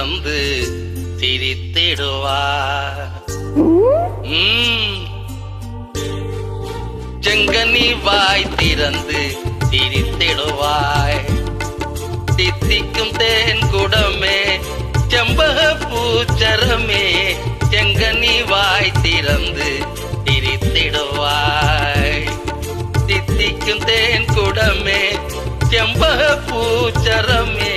திறந்து சிரித்திடுவார். செங்கனி வாய் திறந்து சிரித்திடுவாய். தித்திக்கும் தேன் குடமே செம்பக பூச்சரமே செங்கனி வாய் திறந்து சிரித்திடுவாய். தித்திக்கும் தேன் குடமே செம்பக பூச்சரமே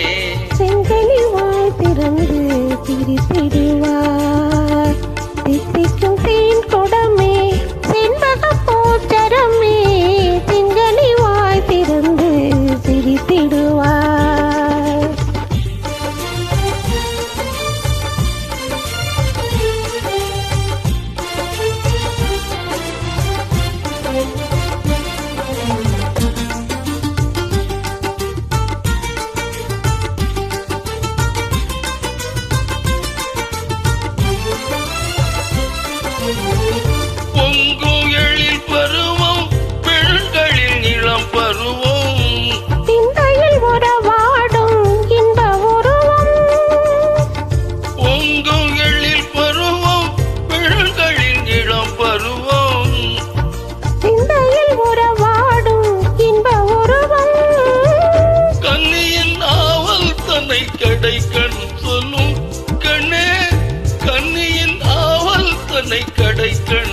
செங்கனி வாய் திறந்து சிரித்திடுவாய். தித்திக்கும் தேன் குடமே செம்பக பூச்சரமே செங்கனி வாய் திறந்து சிரித்திடுவாய். பொங்குயலில் பருவம் பெண்களின் இளம் பருவம் சிந்தையில் உறவாடும் இன்ப உருவம். பொங்குயலில் பருவம் பெண்களின் இளம் பருவம் சிந்தையில் உறவாடும் இன்ப உருவம். கண்ணியின் ஆவல் தன்னை கடை கண் சொல்லும் கண்ணே. கண்ணியின் ஆவல் தன்னை கடை கண்